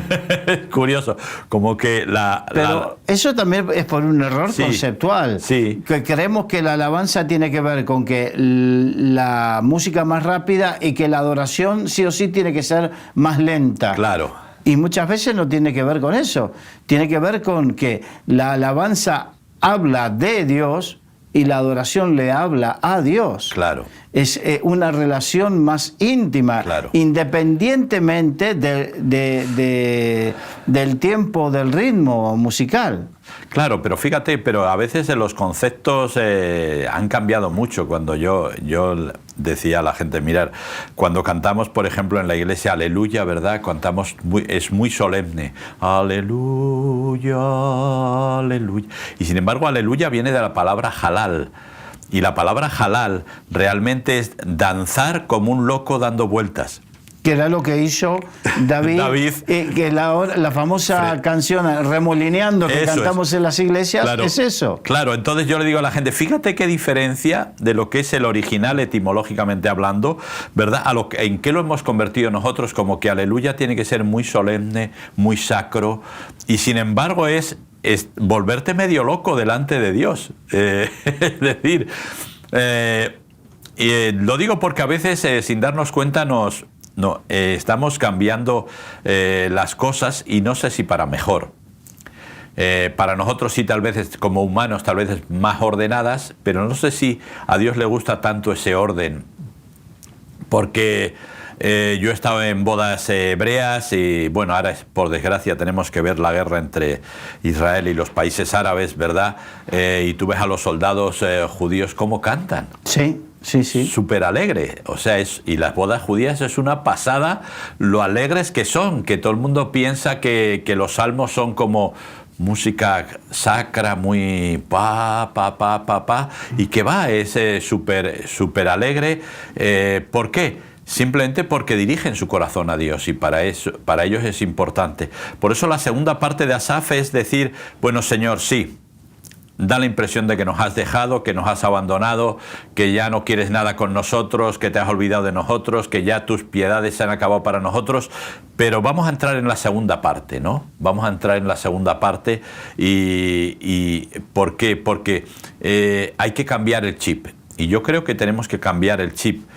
Es curioso, como que Pero eso también es por un error conceptual. Sí. Que creemos que la alabanza tiene que ver con que la música más rápida y que la adoración sí o sí tiene que ser más lenta. Claro. Y muchas veces no tiene que ver con eso. Tiene que ver con que la alabanza habla de Dios y la adoración le habla a Dios. Claro. Es una relación más íntima, claro, independientemente del tiempo, del ritmo musical. Claro, pero fíjate, pero a veces los conceptos han cambiado mucho. Cuando yo decía a la gente, mirar, cuando cantamos, por ejemplo, en la iglesia, aleluya, ¿verdad? Cantamos, es muy solemne. Aleluya, aleluya. Y sin embargo, aleluya viene de la palabra halal. Y la palabra halal realmente es danzar como un loco dando vueltas. Que era lo que hizo David, que la famosa canción Remolineando que cantamos en las iglesias, claro, es eso. Claro, entonces yo le digo a la gente, fíjate qué diferencia de lo que es el original etimológicamente hablando, ¿verdad? En qué lo hemos convertido nosotros, como que aleluya tiene que ser muy solemne, muy sacro, y sin embargo es volverte medio loco delante de Dios. Es decir, lo digo porque a veces sin darnos cuenta estamos cambiando las cosas, y no sé si para mejor. Para nosotros sí, tal vez como humanos, tal vez más ordenadas, pero no sé si a Dios le gusta tanto ese orden, porque yo he estado en bodas hebreas y bueno, ahora por desgracia tenemos que ver la guerra entre Israel y los países árabes, ¿verdad? Y tú ves a los soldados judíos cómo cantan. Sí. Sí, sí. Súper alegre, o sea, y las bodas judías es una pasada lo alegres que son, que todo el mundo piensa que los salmos son como música sacra, muy pa, y que es súper alegre. ¿Por qué? Simplemente porque dirigen su corazón a Dios, y para ellos es importante. Por eso la segunda parte de Asaf es decir, bueno, Señor, sí, da la impresión de que nos has dejado, que nos has abandonado, que ya no quieres nada con nosotros, que te has olvidado de nosotros, que ya tus piedades se han acabado para nosotros, pero vamos a entrar en la segunda parte, ¿no? Vamos a entrar en la segunda parte. ¿Y por qué? Porque hay que cambiar el chip. Y yo creo que tenemos que cambiar el chip.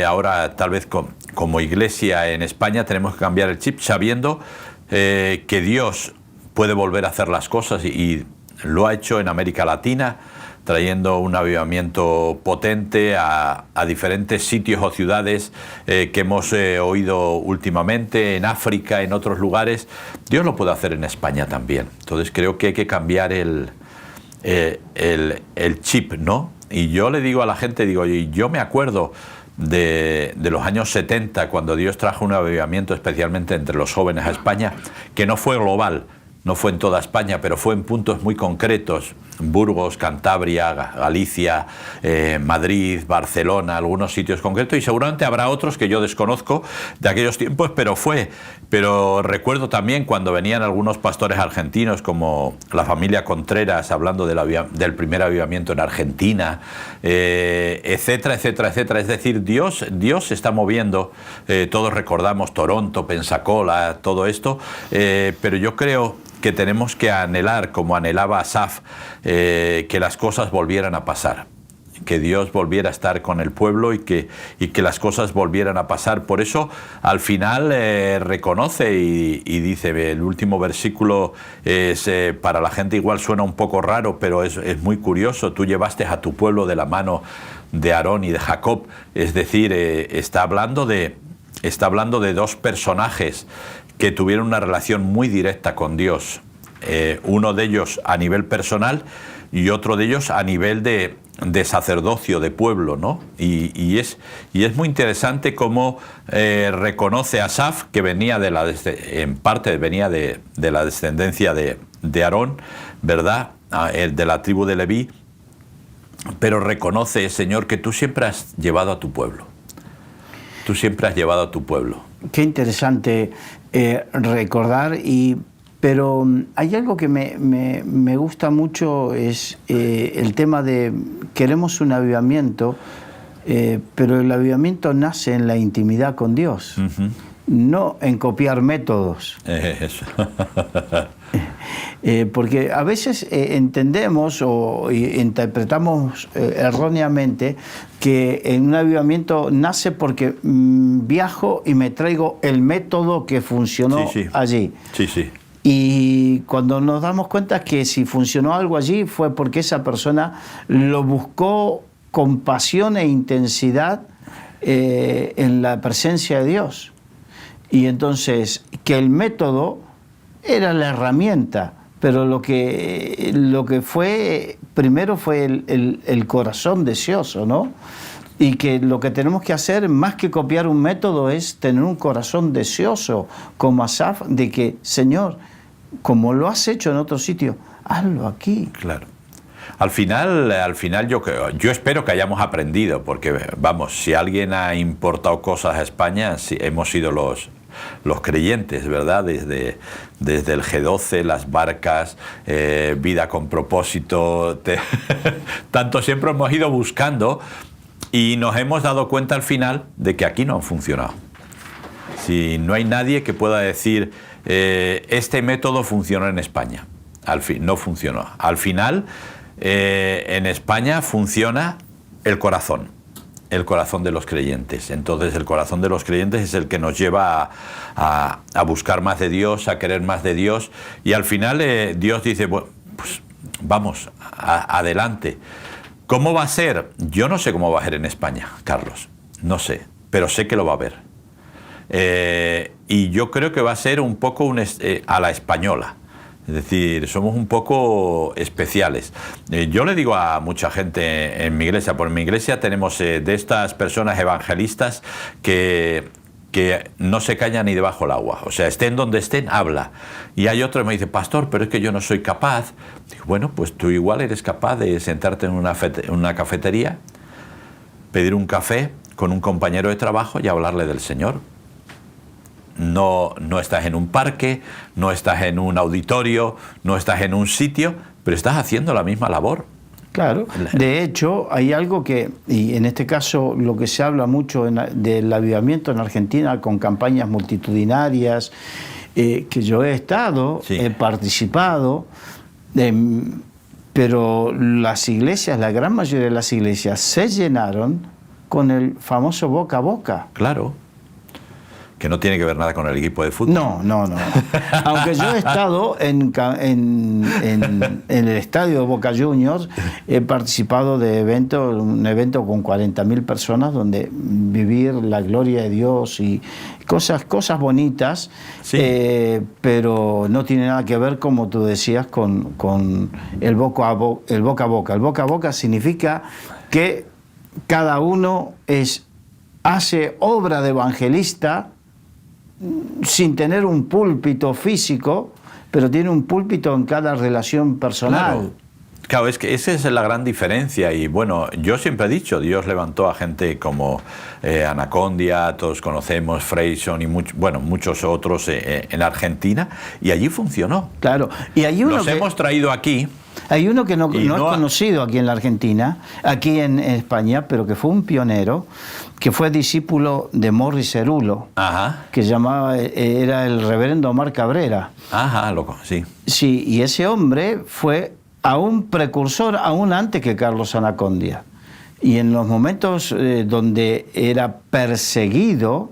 Ahora, tal vez como iglesia en España, tenemos que cambiar el chip sabiendo que Dios puede volver a hacer las cosas, y lo ha hecho en América Latina, trayendo un avivamiento potente a diferentes sitios o ciudades que hemos oído últimamente, en África, en otros lugares. Dios lo puede hacer en España también. Entonces creo que hay que cambiar el chip, ¿no? Y yo le digo a la gente, y yo me acuerdo de los años 70, cuando Dios trajo un avivamiento especialmente entre los jóvenes a España, que no fue global, no fue en toda España, pero fue en puntos muy concretos: Burgos, Cantabria, Galicia, Madrid, Barcelona, algunos sitios concretos, y seguramente habrá otros que yo desconozco de aquellos tiempos, pero recuerdo también cuando venían algunos pastores argentinos, como la familia Contreras, hablando del primer avivamiento en Argentina, etcétera, etcétera, etcétera. Es decir, Dios se está moviendo. Todos recordamos Toronto, Pensacola, todo esto, pero yo creo que tenemos que anhelar, como anhelaba Asaf, que las cosas volvieran a pasar, que Dios volviera a estar con el pueblo, y que las cosas volvieran a pasar. Por eso al final reconoce y dice, el último versículo es, para la gente igual suena un poco raro, pero es muy curioso: tú llevaste a tu pueblo de la mano de Aarón y de Jacob. Es decir, está hablando de dos personajes que tuvieron una relación muy directa con Dios, uno de ellos a nivel personal y otro de ellos a nivel de sacerdocio, de pueblo, ¿no? Y es muy interesante cómo reconoce a Asaf, que venía en parte venía de la descendencia de Aarón, ¿verdad?, de la tribu de Leví, pero reconoce, Señor, que tú siempre has llevado a tu pueblo. Tú siempre has llevado a tu pueblo. Qué interesante recordar, pero hay algo que me gusta mucho, es el tema de queremos un avivamiento, pero el avivamiento nace en la intimidad con Dios, no en copiar métodos. Eso. Porque a veces entendemos o interpretamos erróneamente que en un avivamiento nace porque viajo y me traigo el método que funcionó allí. Sí, sí. Y cuando nos damos cuenta que si funcionó algo allí fue porque esa persona lo buscó con pasión e intensidad en la presencia de Dios. Y entonces, que el método era la herramienta, pero lo que fue primero fue el corazón deseoso, ¿no? Y que lo que tenemos que hacer, más que copiar un método, es tener un corazón deseoso, como Asaf, de que, Señor, como lo has hecho en otro sitio, hazlo aquí. Claro. Al final yo espero que hayamos aprendido, porque vamos, si alguien ha importado cosas a España, sí, hemos sido los creyentes, ¿verdad? Desde el G12, las barcas, vida con propósito, tanto siempre hemos ido buscando y nos hemos dado cuenta al final de que aquí no han funcionado. Si no hay nadie que pueda decir, este método funcionó en España, no funcionó. Al final, en España funciona el corazón de los creyentes. Entonces el corazón de los creyentes es el que nos lleva a buscar más de Dios, a querer más de Dios, y al final Dios dice, bueno, pues vamos, adelante. ¿Cómo va a ser? Yo no sé cómo va a ser en España, Carlos, no sé, pero sé que lo va a haber. Y yo creo que va a ser un poco a la española. Es decir, somos un poco especiales. Yo le digo a mucha gente en mi iglesia, por mi iglesia tenemos de estas personas evangelistas que no se callan ni debajo del agua. O sea, estén donde estén, habla. Y hay otro que me dice, pastor, pero es que yo no soy capaz. Digo, bueno, pues tú igual eres capaz de sentarte en una cafetería, pedir un café con un compañero de trabajo y hablarle del Señor. No estás en un parque, no estás en un auditorio, no estás en un sitio, pero estás haciendo la misma labor. Claro, de hecho hay algo que, y en este caso lo que se habla mucho del avivamiento en Argentina con campañas multitudinarias, que yo he estado, sí, he participado, pero las iglesias, la gran mayoría de las iglesias se llenaron con el famoso boca a boca. Claro. Que no tiene que ver nada con el equipo de fútbol. No. Aunque yo he estado en el estadio de Boca Juniors, he participado de un evento con 40.000 personas donde vivir la gloria de Dios y cosas bonitas, sí, pero no tiene nada que ver, como tú decías, con el boca a boca. El boca a boca significa que cada uno hace obra de evangelista sin tener un púlpito físico, pero tiene un púlpito en cada relación personal. Claro, es que esa es la gran diferencia. Y bueno, yo siempre he dicho, Dios levantó a gente como Anacondia, todos conocemos, Freyson y muchos otros en Argentina, y allí funcionó. Claro, y hay uno hemos traído aquí. Hay uno que no es conocido aquí en la Argentina, aquí en España, pero que fue un pionero, que fue discípulo de Morris Cerulo, ajá, que era el reverendo Omar Cabrera. Ajá, loco, sí. Sí, y ese hombre fue aún precursor, aún antes que Carlos Anacondia. Y en los momentos donde era perseguido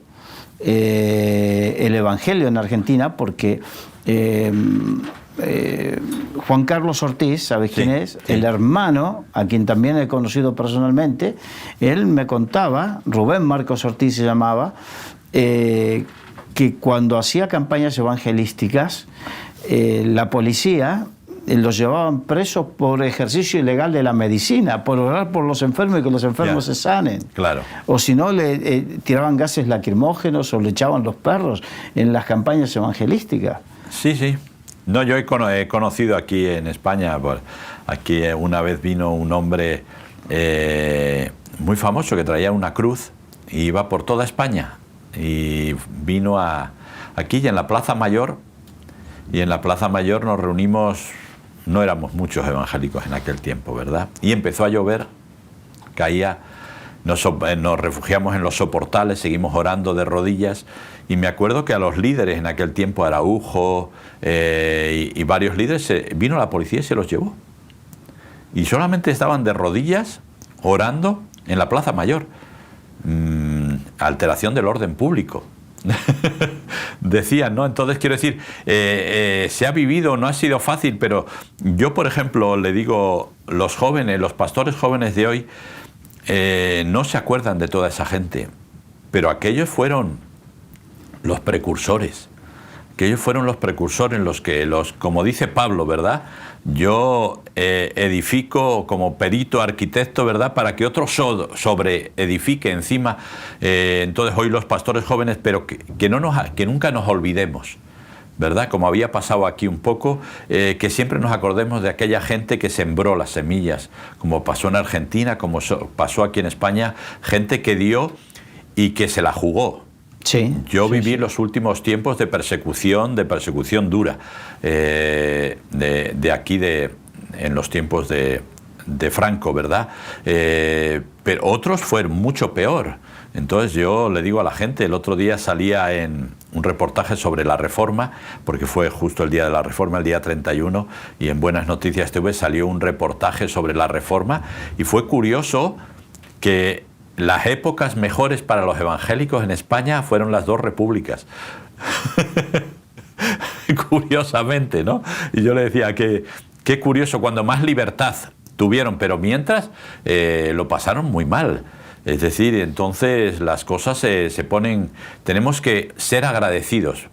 el Evangelio en Argentina, porque Juan Carlos Ortiz, ¿sabes quién es? Sí. El hermano, a quien también he conocido personalmente, él me contaba, Rubén Marcos Ortiz se llamaba, que cuando hacía campañas evangelísticas, la policía los llevaban presos por ejercicio ilegal de la medicina, por orar por los enfermos y que los enfermos se sanen. Claro. O si no, le tiraban gases lacrimógenos o le echaban los perros en las campañas evangelísticas. Sí, sí. No, yo he conocido aquí en España, aquí una vez vino un hombre muy famoso que traía una cruz y iba por toda España. Y vino aquí y en la Plaza Mayor, y en la Plaza Mayor nos reunimos, no éramos muchos evangélicos en aquel tiempo, ¿verdad? Y empezó a llover, caía, nos refugiamos en los soportales, seguimos orando de rodillas, y me acuerdo que a los líderes en aquel tiempo, Araujo y varios líderes, vino la policía y se los llevó. Y solamente estaban de rodillas orando en la Plaza Mayor. Alteración del orden público. Decían, ¿no? Entonces quiero decir, se ha vivido, no ha sido fácil, pero yo, por ejemplo, le digo, los jóvenes, los pastores jóvenes de hoy, no se acuerdan de toda esa gente, pero aquellos fueron los precursores. Aquellos fueron los precursores, como dice Pablo, ¿verdad? Yo edifico como perito arquitecto, ¿verdad?, para que otro sobre edifique encima. Entonces hoy los pastores jóvenes, pero que nunca nos olvidemos ¿verdad? Como había pasado aquí un poco, que siempre nos acordemos de aquella gente que sembró las semillas, como pasó en Argentina, como pasó aquí en España, gente que dio y que se la jugó. Sí, Yo viví los últimos tiempos de persecución dura, de aquí, en los tiempos de Franco, ¿verdad? Pero otros fueron mucho peor. Entonces yo le digo a la gente, el otro día salía en un reportaje sobre la Reforma, porque fue justo el día de la Reforma, el día 31, y en Buenas Noticias TV salió un reportaje sobre la Reforma, y fue curioso que las épocas mejores para los evangélicos en España fueron las dos repúblicas. Curiosamente, ¿no? Y yo le decía que qué curioso, cuando más libertad tuvieron, pero mientras lo pasaron muy mal. Es decir, entonces las cosas se ponen... Tenemos que ser agradecidos.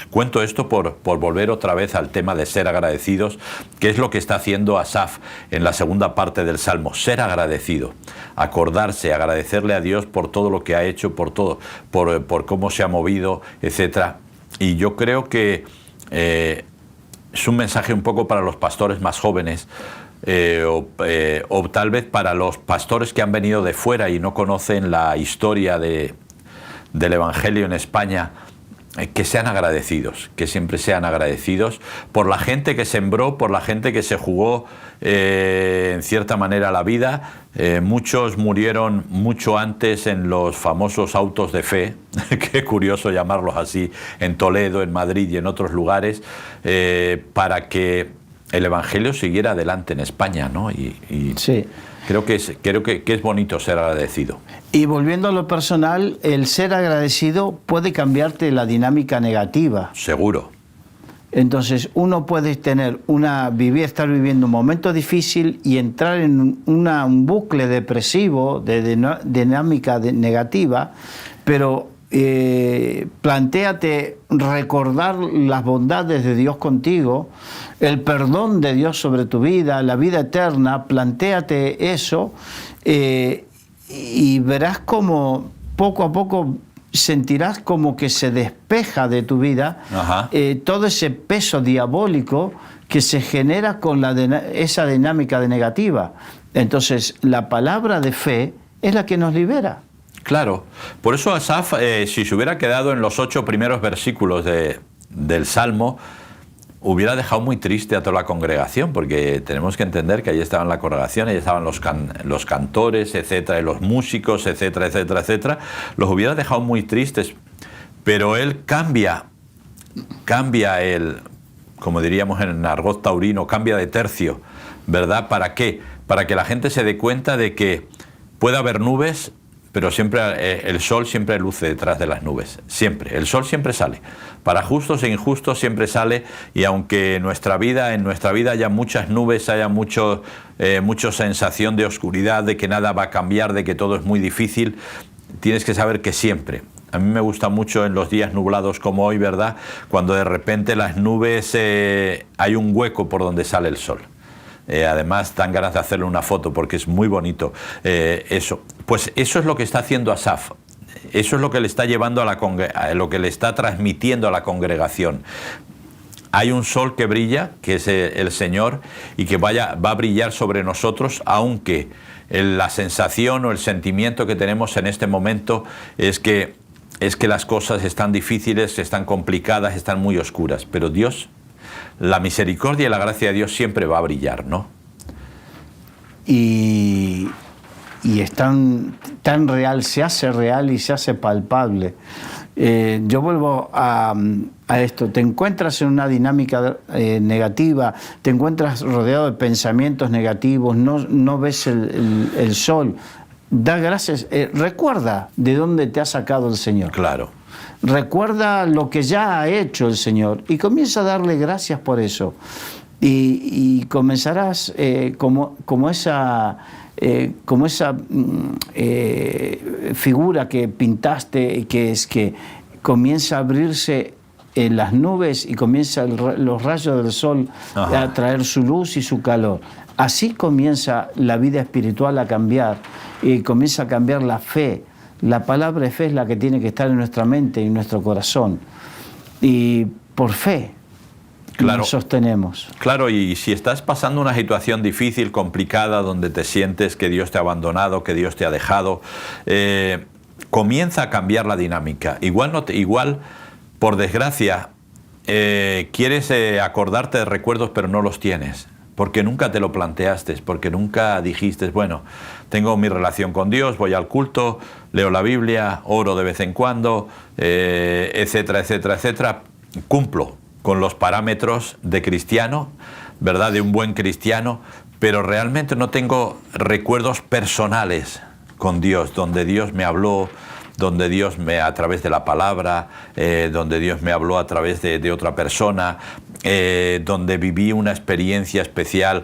Cuento esto por volver otra vez al tema de ser agradecidos, que es lo que está haciendo Asaf en la segunda parte del Salmo. Ser agradecido, acordarse, agradecerle a Dios por todo lo que ha hecho, por todo, por cómo se ha movido, etc. Y yo creo que es un mensaje un poco para los pastores más jóvenes, o tal vez para los pastores que han venido de fuera y no conocen la historia del Evangelio en España, que sean agradecidos, que siempre sean agradecidos por la gente que sembró, por la gente que se jugó en cierta manera la vida. Muchos murieron mucho antes en los famosos autos de fe, qué curioso llamarlos así, en Toledo, en Madrid y en otros lugares, para que el Evangelio siguiera adelante en España, ¿no? Sí. Creo que es bonito ser agradecido. Y volviendo a lo personal, el ser agradecido puede cambiarte la dinámica negativa. Seguro. Entonces uno puede estar viviendo un momento difícil y entrar en un bucle depresivo de dinámica negativa, pero plantéate recordar las bondades de Dios contigo, el perdón de Dios sobre tu vida, la vida eterna. Plantéate eso y verás como poco a poco sentirás como que se despeja de tu vida todo ese peso diabólico que se genera con esa dinámica de negativa. Entonces la palabra de fe es la que nos libera. Claro, por eso Asaf, si se hubiera quedado en los 8 primeros versículos del Salmo, hubiera dejado muy triste a toda la congregación, porque tenemos que entender que ahí estaban la congregación, ahí estaban los cantores, etcétera, y los músicos, etcétera, etcétera, etcétera. Los hubiera dejado muy tristes, pero él cambia como diríamos en argot taurino, cambia de tercio, ¿verdad? ¿Para qué? Para que la gente se dé cuenta de que puede haber nubes, pero siempre el sol siempre luce detrás de las nubes, siempre, el sol siempre sale, para justos e injustos siempre sale, y aunque en nuestra vida haya muchas nubes, haya mucha sensación de oscuridad, de que nada va a cambiar, de que todo es muy difícil, tienes que saber que siempre, a mí me gusta mucho en los días nublados como hoy, ¿verdad?, cuando de repente las nubes hay un hueco por donde sale el sol. Además dan ganas de hacerle una foto porque es muy bonito eso. Pues eso es lo que está haciendo Asaf. Eso es lo que le está llevando lo que le está transmitiendo a la congregación. Hay un sol que brilla, que es el Señor, y que va a brillar sobre nosotros, aunque la sensación o el sentimiento que tenemos en este momento es que las cosas están difíciles, están complicadas, están muy oscuras. Pero Dios, la misericordia y la gracia de Dios siempre va a brillar, ¿no? Y es tan real, se hace real y se hace palpable. Yo vuelvo a esto. Te encuentras en una dinámica negativa, te encuentras rodeado de pensamientos negativos, no ves el sol. Da gracias. Recuerda de dónde te ha sacado el Señor. Claro. Recuerda lo que ya ha hecho el Señor y comienza a darle gracias por eso. Y comenzarás como esa figura que pintaste, que es que comienza a abrirse en las nubes y comienza los rayos del sol a traer su luz y su calor. Así comienza la vida espiritual a cambiar y comienza a cambiar la fe. La palabra de fe es la que tiene que estar en nuestra mente y en nuestro corazón. Y por fe. Claro, nos sostenemos. Claro, y si estás pasando una situación difícil, complicada, donde te sientes que Dios te ha abandonado, que Dios te ha dejado, comienza a cambiar la dinámica. Igual por desgracia, quieres acordarte de recuerdos, pero no los tienes, porque nunca te lo planteaste, porque nunca dijiste, bueno, tengo mi relación con Dios, voy al culto, leo la Biblia, oro de vez en cuando, etcétera, etcétera, etcétera, cumplo con los parámetros de cristiano, ¿verdad?, de un buen cristiano, pero realmente no tengo recuerdos personales con Dios, donde Dios me habló, donde Dios a través de la palabra, donde Dios me habló a través de otra persona, donde viví una experiencia especial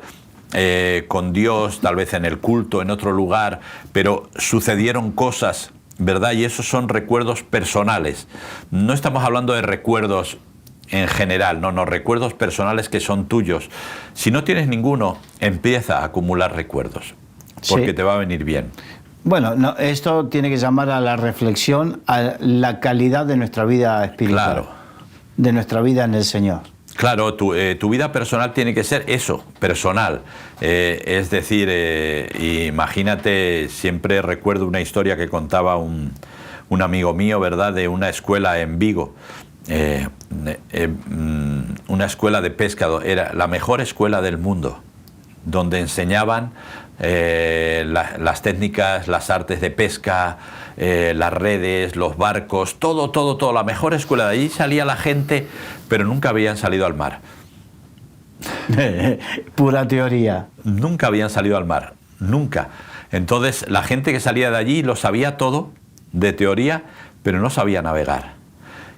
con Dios, tal vez en el culto, en otro lugar, pero sucedieron cosas, ¿verdad? Y esos son recuerdos personales. No estamos hablando de recuerdos en general, no, recuerdos personales que son tuyos. Si no tienes ninguno, empieza a acumular recuerdos, porque sí, te va a venir bien. Bueno, no, esto tiene que llamar a la reflexión, a la calidad de nuestra vida espiritual, claro, de nuestra vida en el Señor. Claro, tu vida personal tiene que ser eso, personal. Es decir, imagínate, siempre recuerdo una historia que contaba un amigo mío, ¿verdad?, de una escuela en Vigo. Una escuela de pesca, era la mejor escuela del mundo, donde enseñaban las técnicas, las artes de pesca, las redes, los barcos, todo, la mejor escuela. De allí salía la gente, pero nunca habían salido al mar. Pura teoría. Nunca habían salido al mar, nunca. Entonces la gente que salía de allí lo sabía todo de teoría, pero no sabía navegar.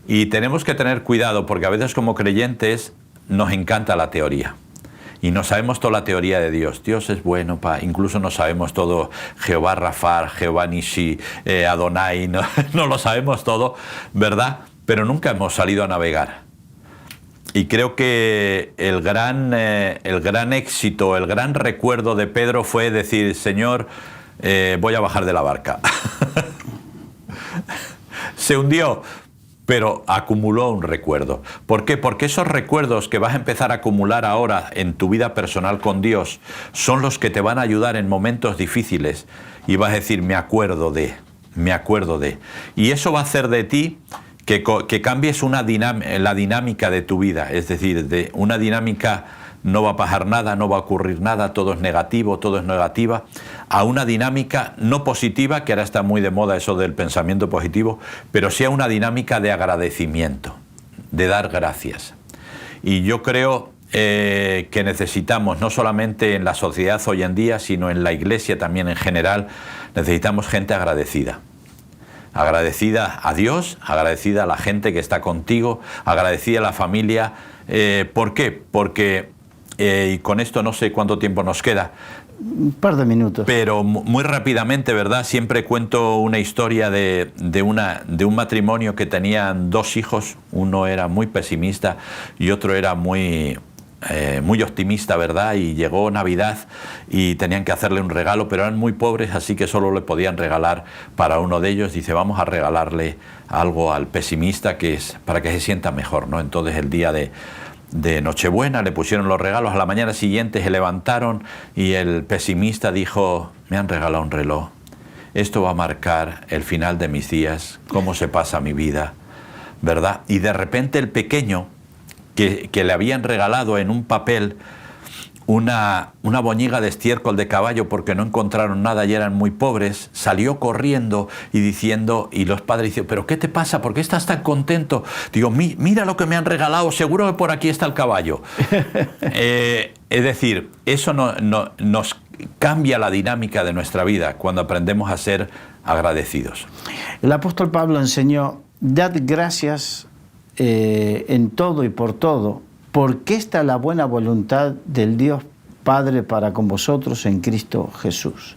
Y tenemos que tener cuidado, porque a veces como creyentes nos encanta la teoría. Y no sabemos toda la teoría de Dios. Dios es bueno, incluso no sabemos todo. Jehová Rafa, Jehová Nishi, Adonai, no lo sabemos todo, ¿verdad? Pero nunca hemos salido a navegar. Y creo que el gran éxito, el gran recuerdo de Pedro fue decir, Señor, voy a bajar de la barca. Se hundió, pero acumuló un recuerdo. ¿Por qué? Porque esos recuerdos que vas a empezar a acumular ahora en tu vida personal con Dios son los que te van a ayudar en momentos difíciles, y vas a decir, me acuerdo de. Y eso va a hacer de ti que cambies la dinámica de tu vida. Es decir, de una dinámica no va a pasar nada, no va a ocurrir nada, todo es negativo, todo es negativa, a una dinámica no positiva, que ahora está muy de moda eso del pensamiento positivo, pero sí a una dinámica de agradecimiento, de dar gracias. Y yo creo que necesitamos, no solamente en la sociedad hoy en día, sino en la iglesia también en general, necesitamos gente agradecida. Agradecida a Dios, agradecida a la gente que está contigo, agradecida a la familia. ¿Por qué? Porque... y con esto no sé cuánto tiempo nos queda. Un par de minutos. Pero muy rápidamente, ¿verdad? Siempre cuento una historia de un matrimonio que tenían 2 hijos. Uno era muy pesimista y otro era muy optimista, ¿verdad? Y llegó Navidad y tenían que hacerle un regalo, pero eran muy pobres, así que solo le podían regalar para uno de ellos. Dice, vamos a regalarle algo al pesimista para que se sienta mejor, ¿no? Entonces el día de Nochebuena le pusieron los regalos, a la mañana siguiente se levantaron y el pesimista dijo, me han regalado un reloj, esto va a marcar el final de mis días, cómo se pasa mi vida, ¿verdad? Y de repente el pequeño, que le habían regalado en un papel una boñiga de estiércol de caballo porque no encontraron nada y eran muy pobres, salió corriendo y diciendo, y los padres dicen, ¿pero qué te pasa? ¿Por qué estás tan contento? Digo, mira lo que me han regalado, seguro que por aquí está el caballo. Es decir, eso nos cambia la dinámica de nuestra vida cuando aprendemos a ser agradecidos. El apóstol Pablo enseñó, dad gracias en todo y por todo, porque esta es la buena voluntad del Dios Padre para con vosotros en Cristo Jesús.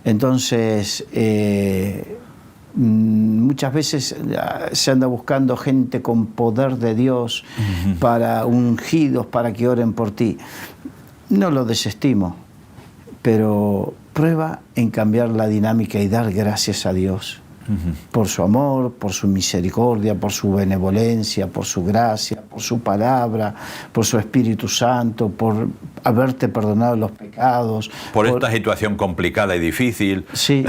Entonces, muchas veces se anda buscando gente con poder de Dios, para ungidos, para que oren por ti. No lo desestimo, pero prueba en cambiar la dinámica y dar gracias a Dios por su amor, por su misericordia, por su benevolencia, por su gracia, por su palabra, por su Espíritu Santo, por haberte perdonado los pecados. Por esta situación complicada y difícil. Sí,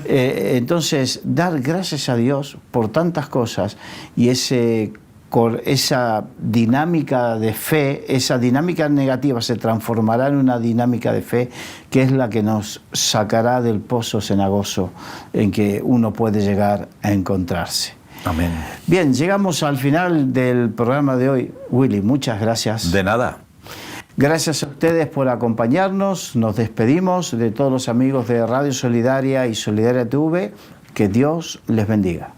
entonces dar gracias a Dios por tantas cosas y esa dinámica de fe, esa dinámica negativa se transformará en una dinámica de fe que es la que nos sacará del pozo cenagoso en que uno puede llegar a encontrarse. Amén. Bien, llegamos al final del programa de hoy. Willy, muchas gracias. De nada. Gracias a ustedes por acompañarnos. Nos despedimos de todos los amigos de Radio Solidaria y Solidaria TV. Que Dios les bendiga.